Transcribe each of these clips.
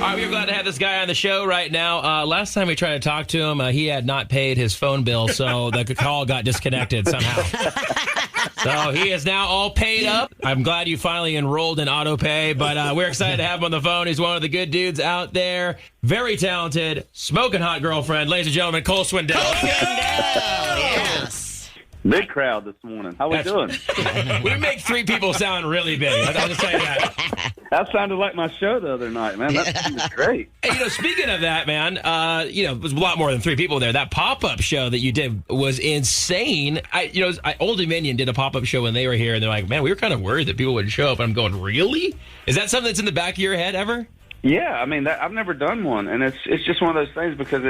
All right, we're glad to have this guy on the show right now. Last time we tried to talk to him, he had not paid his phone bill, so the call got disconnected somehow. So he is now all paid up. I'm glad you finally enrolled in auto pay, but we're excited to have him on the phone. He's one of the good dudes out there. Very talented, smoking hot girlfriend. Ladies and gentlemen, Cole Swindell. Yes. Big crowd this morning. How we doing? We make three people sound really big. I'll just tell you that. That sounded like my show the other night, man. That's great. Hey, speaking of that, man, it was a lot more than three people there. That pop-up show that you did was insane. Old Dominion did a pop-up show when they were here, and they're like, man, we were kind of worried that people wouldn't show up. And I'm going, really? Is that something that's in the back of your head ever? Yeah, I mean, I've never done one, and it's just one of those things because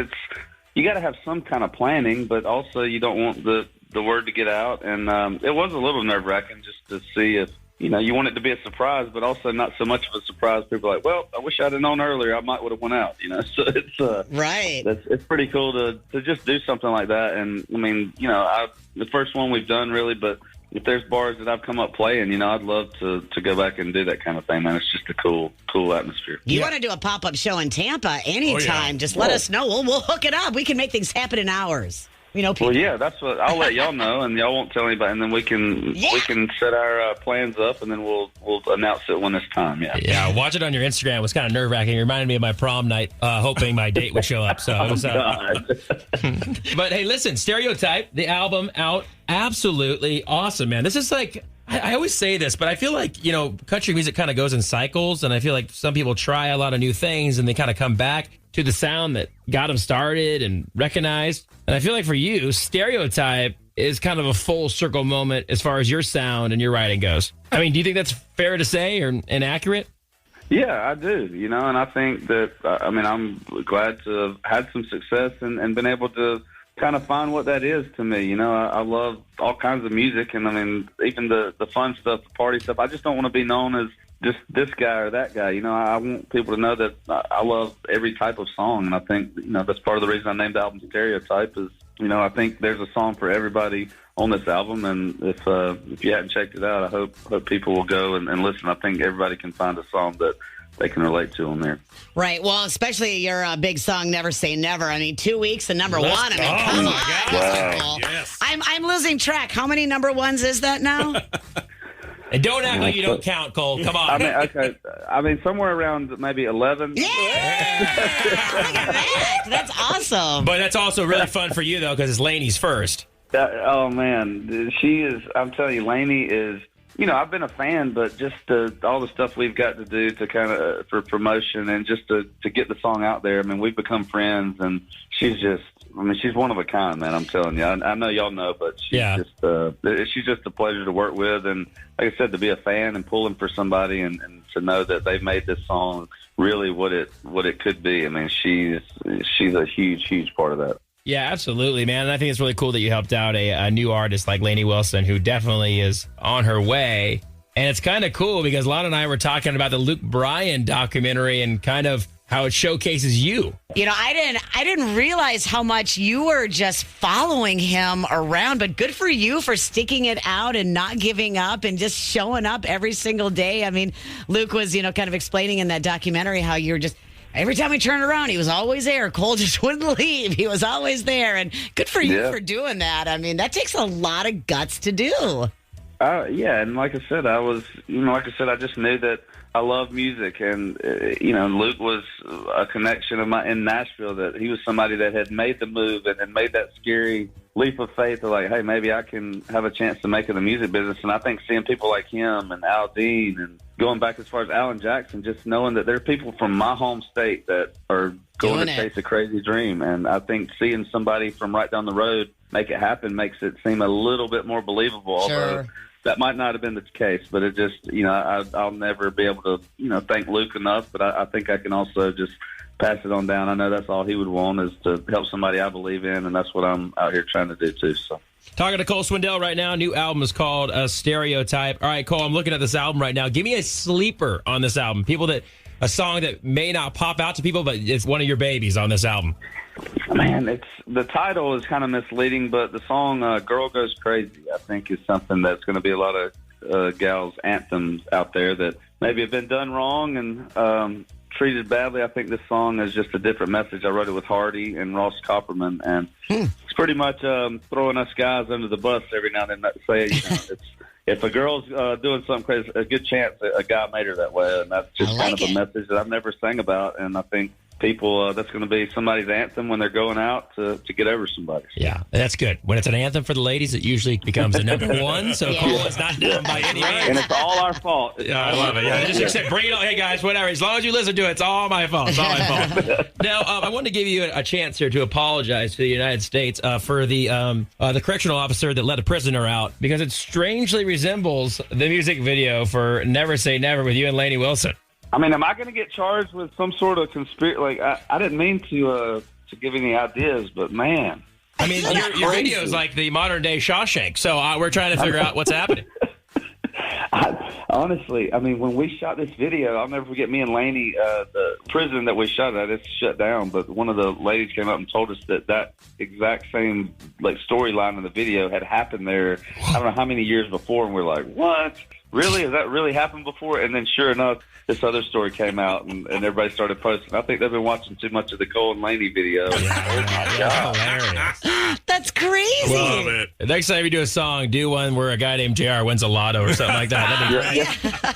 you got to have some kind of planning, but also you don't want the word to get out. And it was a little nerve-wracking just to see if, you want it to be a surprise, but also not so much of a surprise. People are like, well, I wish I'd have known earlier. I might would have went out, So it's right. It's pretty cool to just do something like that. And I mean, the first one we've done really, but if there's bars that I've come up playing, I'd love to go back and do that kind of thing, man. It's just a cool atmosphere. You want to do a pop-up show in Tampa anytime, just let us know. We'll hook it up. We can make things happen in hours. People. Well, yeah, that's what I'll let y'all know, and y'all won't tell anybody, and then we can set our plans up, and then we'll announce it when it's time. Yeah. Watch it on your Instagram. It was kind of nerve wracking. It reminded me of my prom night, hoping my date would show up. So it was. But hey, listen, Stereotype, the album out, absolutely awesome, man. This is like. I always say this, but I feel like, country music kind of goes in cycles, and I feel like some people try a lot of new things, and they kind of come back to the sound that got them started and recognized. And I feel like for you, Stereotype is kind of a full circle moment as far as your sound and your writing goes. I mean, do you think that's fair to say and accurate? Yeah, I do, and I think that, I'm glad to have had some success and been able to kind of find what that is to me. I love all kinds of music, and I mean, even the fun stuff, the party stuff. I just don't want to be known as just this guy or that guy. I want people to know that I love every type of song, and I think, that's part of the reason I named the album Stereotype is, I think there's a song for everybody on this album, and if you hadn't checked it out, I hope people will go and listen. I think everybody can find a song that they can relate to on there. Right. Well, especially your big song, Never Say Never. I mean, 2 weeks and number one. I mean, come on. Wow. Yes. I'm losing track. How many number ones is that now? And don't act like you don't count, Cole. Come on. I mean, somewhere around maybe 11. Yeah! Look at that. That's awesome. But that's also really fun for you, though, because it's Lainey's first. Oh, man. She is, I'm telling you, Lainey is, I've been a fan, but just all the stuff we've got to do to kind of for promotion and just to get the song out there. I mean, we've become friends, and she's just, she's one of a kind, man. I'm telling you. I know y'all know, but she's just a pleasure to work with. And like I said, to be a fan and pulling for somebody and to know that they've made this song really what it could be. I mean, she's a huge part of that. Yeah, absolutely, man. And I think it's really cool that you helped out a new artist like Lainey Wilson, who definitely is on her way. And it's kind of cool because Lana and I were talking about the Luke Bryan documentary and kind of how it showcases you. I didn't realize how much you were just following him around, but good for you for sticking it out and not giving up and just showing up every single day. I mean, Luke was, kind of explaining in that documentary how you're just, every time we turned around, he was always there. Cole just wouldn't leave. He was always there. And good for you for doing that. I mean, that takes a lot of guts to do. Yeah, and like I said, I just knew that I love music, and Luke was a connection of mine in Nashville. That he was somebody that had made the move and made that scary leap of faith of like, hey, maybe I can have a chance to make it in the music business. And I think seeing people like him and Al Dean and going back as far as Alan Jackson, just knowing that there are people from my home state that are going to chase a crazy dream, and I think seeing somebody from right down the road make it happen makes it seem a little bit more believable. Sure. Although that might not have been the case, but it just, I'll never be able to, thank Luke enough, but I think I can also just pass it on down. I know that's all he would want is to help somebody I believe in, and that's what I'm out here trying to do too. So, talking to Cole Swindell right now. New album is called Stereotype. All right, Cole, I'm looking at this album right now. Give me a sleeper on this album. A song that may not pop out to people, but it's one of your babies on this album. Man, the title is kind of misleading, but the song "Girl Goes Crazy" I think is something that's going to be a lot of gals' anthems out there that maybe have been done wrong, and treated badly. I think this song is just a different message. I wrote it with Hardy and Ross Copperman, and it's pretty much throwing us guys under the bus every now and then. Say, if a girl's doing something crazy, a good chance a guy made her that way, and that's just kind of a message that I've never sang about, and I think people, that's going to be somebody's anthem when they're going out to get over somebody. Yeah, that's good. When it's an anthem for the ladies, it usually becomes a number one, so Cole is not down by any means. And it's all our fault. Yeah, I love it. Yeah, just accept, bring it on. Hey, guys, whatever. As long as you listen to it, it's all my fault. It's all my fault. Now, I want to give you a chance here to apologize to the United States for the correctional officer that let a prisoner out, because it strangely resembles the music video for Never Say Never with you and Lainey Wilson. I mean, am I going to get charged with some sort of conspiracy? Like, I didn't mean to give any ideas, but man. I mean, your video is like the modern day Shawshank, so we're trying to figure out what's happening. Honestly, I mean, when we shot this video, I'll never forget me and Lainey, the prison that we shot at, it's shut down, but one of the ladies came up and told us that exact same like storyline in the video had happened there, I don't know how many years before, and we're like, what? Really? Has that really happened before? And then sure enough, this other story came out, and everybody started posting. I think they've been watching too much of the Cole and Lainey video. Yeah, oh my God. Hilarious. That's crazy. Love it. Next time you do a song, do one where a guy named JR wins a lotto or something like that. That'd be great. Yeah.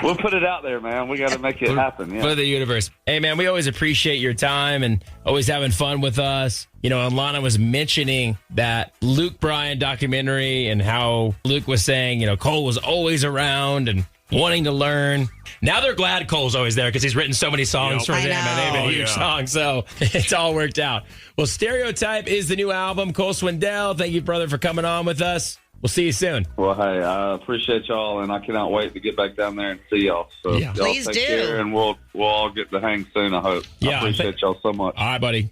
We'll put it out there, man. We got to make it happen. Yeah. For the universe. Hey, man, we always appreciate your time and always having fun with us. You know, and Lana was mentioning that Luke Bryan documentary and how Luke was saying, you know, Cole was always around and wanting to learn. Now they're glad Cole's always there because he's written so many songs for them, and they've been huge songs, so it's all worked out. Well, Stereotype is the new album. Cole Swindell, thank you, brother, for coming on with us. We'll see you soon. Well, hey, I appreciate y'all, and I cannot wait to get back down there and see y'all. So y'all Please take do. care, and we'll all get to hang soon, I hope. Yeah, I appreciate y'all so much. All right, buddy.